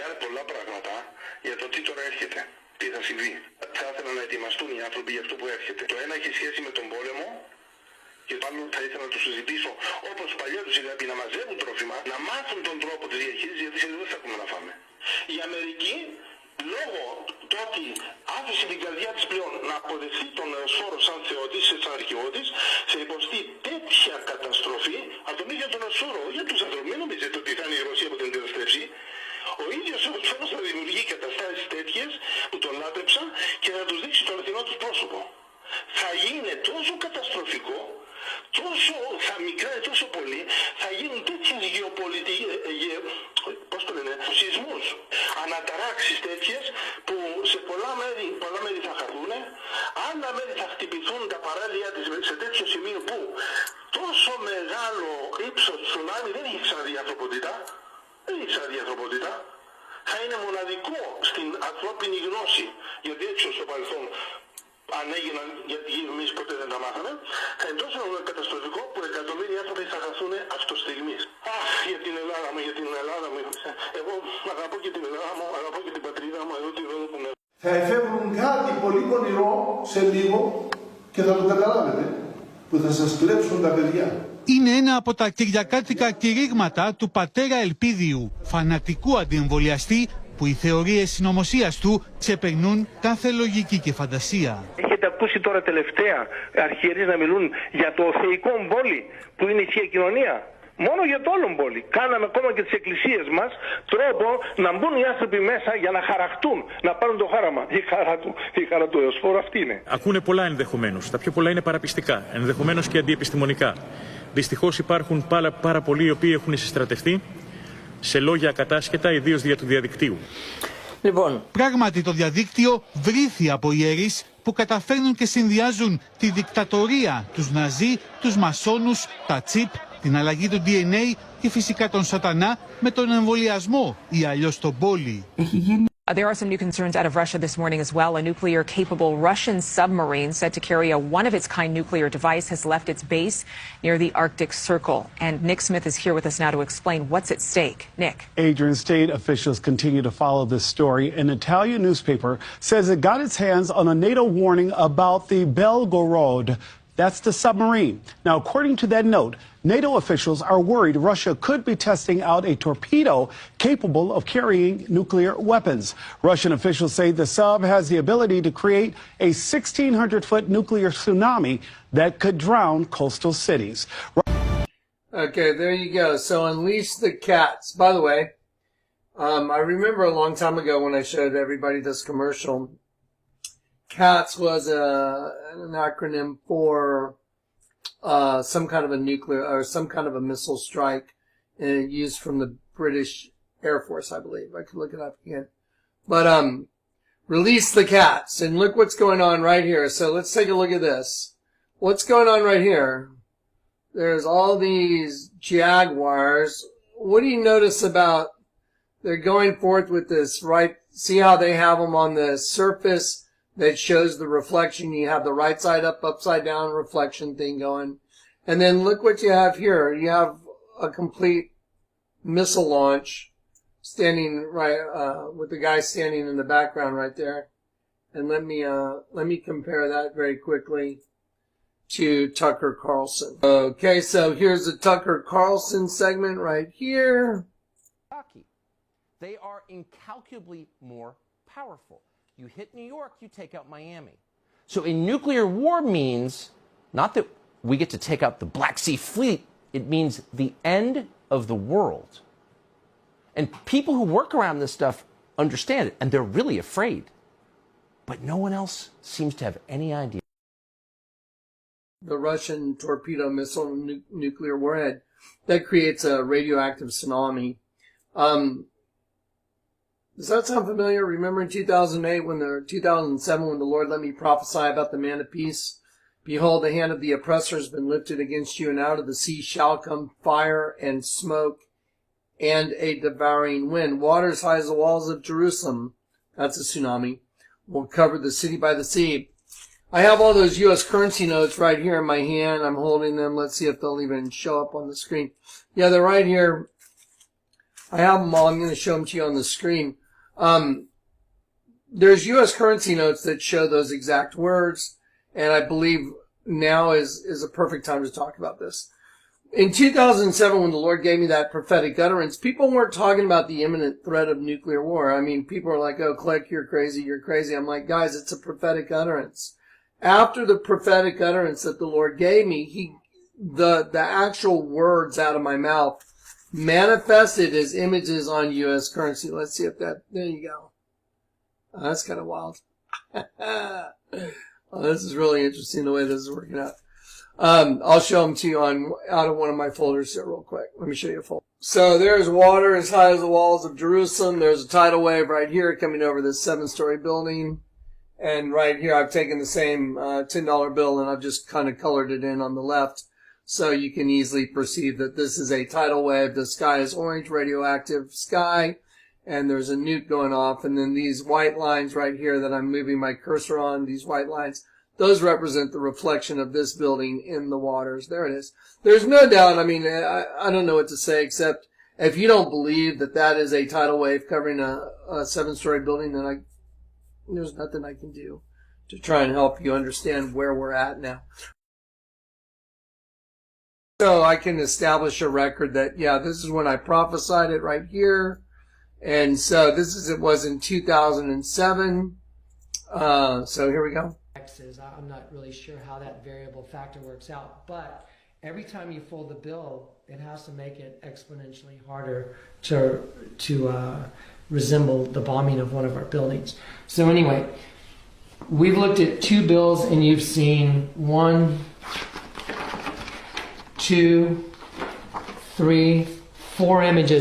συζητάνε πολλά πράγματα για το τι τώρα έρχεται, τι θα συμβεί. Θα ήθελαν να ετοιμαστούν οι άνθρωποι για αυτό που έρχεται. Το ένα έχει σχέση με τον πόλεμο και το άλλο θα ήθελα να το συζητήσω όπως παλιά τους είχα πει, να μαζεύουν τρόφιμα, να μάθουν τον τρόπο της διαχείρισης, γιατί σε δεν θα έχουμε να φάμε. Η Αμερική, λόγω του ότι άφησε την καρδιά της πλέον να αποδεχθεί τον Σόρο σαν θεότης, σαν αρχαιότης, σε υποστεί τέτοια καταστροφή από τον ίδιο τον Σόρο, για τους ανθρώπους. Μην νομίζετε ότι θα είναι η Ρωσία που την καταστρέψει. Ο ίδιος ο Σόρος θα δημιουργεί καταστάσεις τέτοιες που τον λάτρεψαν και θα τους δείξει το αληθινό τους πρόσωπο. Θα γίνει τόσο καταστροφικό, τόσο θα μικράει τόσο πολύ, θα γίνουν τέτοιες σεισμούς, αναταράξεις τέτοιες που σε πολλά μέρη θα χαθούν, άλλα μέρη θα χτυπηθούν τα παράλια της σε τέτοιο σημείο που τόσο μεγάλο ύψος τσουνάμι δεν έχει ξαναδεί η ανθρωπότητα. Δεν έχει ξαναδεί η ανθρωπότητα. Θα είναι μοναδικό στην ανθρώπινη γνώση, γιατί έτσι στο παρελθόν αν έγιναν, γιατί εμείς ποτέ δεν τα μάθαμε, θα είναι τόσο καταστροφικό που εκατομμύρια άνθρωποι θα χαθούν αυτοστιγμής. Αχ, για την Ελλάδα μου, για την Ελλάδα μου. Εγώ αγαπώ και την Ελλάδα μου, αγαπώ και την πατρίδα μου, εδώ τη δω που με... Θα εφεύρουν κάτι πολύ πονηρό σε λίγο και θα το καταλάβετε, που θα σας κλέψουν τα παιδιά. Είναι ένα από τα κυριακάτικα κηρύγματα του πατέρα Ελπίδιου, φανατικού αντιεμβολιαστή, που οι θεωρίες συνωμοσίας του ξεπερνούν κάθε λογική και φαντασία. Έχετε ακούσει τώρα τελευταία αρχιερείς να μιλούν για το θεϊκό μπόλι που είναι η Θεία Κοινωνία? Μόνο για το όλο μπόλι. Κάναμε ακόμα και τις εκκλησίες μας τρόπο να μπουν οι άνθρωποι μέσα για να χαραχτούν, να πάρουν το χάραμα. Η χαρά του Εωσφόρου αυτή είναι. Ακούνε πολλά ενδεχομένως. Τα πιο πολλά είναι παραπιστικά, ενδεχομένως και αντιεπιστημονικά. Δυστυχώς υπάρχουν πάρα πολλοί οι οποίοι έχουν συστρατευτεί σε λόγια ακατάσχετα, ιδίως δια του διαδικτύου. Λοιπόν, πράγματι το διαδίκτυο βρήθη από ιερείς που καταφέρνουν και συνδυάζουν τη δικτατορία, τους Ναζί, τους Μασόνους, τα τσίπ, την αλλαγή του DNA και φυσικά τον σατανά με τον εμβολιασμό ή αλλιώς τον πόλη. There are some new concerns out of Russia this morning as well. A nuclear-capable Russian submarine said to carry a one-of-its-kind nuclear device has left its base near the Arctic Circle. And Nick Smith is here with us now to explain what's at stake. Nick. Adrian, state officials continue to follow this story. An Italian newspaper says it got its hands on a NATO warning about the Belgorod. That's the submarine. Now, according to that note, NATO officials are worried Russia could be testing out a torpedo capable of carrying nuclear weapons. Russian officials say the sub has the ability to create a 1,600-foot nuclear tsunami that could drown coastal cities. Okay, there you go. So unleash the cats. By the way, I remember a long time ago when I showed everybody this commercial. CATS was an acronym for some kind of a nuclear or some kind of a missile strike used from the British Air Force, I believe. I could look it up again. But release the cats, and look what's going on right here. So let's take a look at this. What's going on right here? There's all these jaguars. What do you notice about they're going forth with this, right? See how they have them on the surface that shows the reflection. You have the right side up, upside down reflection thing going. And then look what you have here. You have a complete missile launch standing right, with the guy standing in the background right there. And let me compare that very quickly to Tucker Carlson. Okay, so here's the Tucker Carlson segment right here. They are incalculably more powerful. You hit New York, you take out Miami. So a nuclear war means not that we get to take out the Black Sea Fleet, it means the end of the world. And people who work around this stuff understand it, and they're really afraid. But no one else seems to have any idea. The Russian torpedo missile nuclear warhead that creates a radioactive tsunami. Does that sound familiar? Remember in 2007 when the Lord let me prophesy about the man of peace? Behold, the hand of the oppressor has been lifted against you, and out of the sea shall come fire and smoke and a devouring wind. Water as high as the walls of Jerusalem, that's a tsunami, will cover the city by the sea. I have all those U.S. currency notes right here in my hand. I'm holding them. Let's see if they'll even show up on the screen. Yeah, they're right here. I have them all. I'm going to show them to you on the screen. There's U.S. currency notes that show those exact words, and I believe now is a perfect time to talk about this. In 2007, when the Lord gave me that prophetic utterance, people weren't talking about the imminent threat of nuclear war. I mean, people were like, oh, Click, you're crazy, you're crazy. I'm like, guys, it's a prophetic utterance. After the prophetic utterance that the Lord gave me, the actual words out of my mouth manifested as images on U.S. currency. Let's see if that, there you go. Oh, that's kind of wild. Oh, this is really interesting the way this is working out. I'll show them to you out of one of my folders here real quick. Let me show you a folder. So there's water as high as the walls of Jerusalem. There's a tidal wave right here coming over this 7-story building. And right here I've taken the same $10 bill and I've just kind of colored it in on the left. So you can easily perceive that this is a tidal wave. The sky is orange, radioactive sky. And there's a nuke going off. And then these white lines right here that I'm moving my cursor on, these white lines, those represent the reflection of this building in the waters. There it is. There's no doubt. I mean, I don't know what to say except if you don't believe that that is a tidal wave covering a 7-story building, then there's nothing I can do to try and help you understand where we're at now. So I can establish a record that, yeah, this is when I prophesied it right here. And so this is, it was in 2007. So here we go. I'm not really sure how that variable factor works out, but every time you fold the bill, it has to make it exponentially harder to resemble the bombing of one of our buildings. So anyway, we've looked at 2 bills and you've seen 1, 2, 3, 4 images.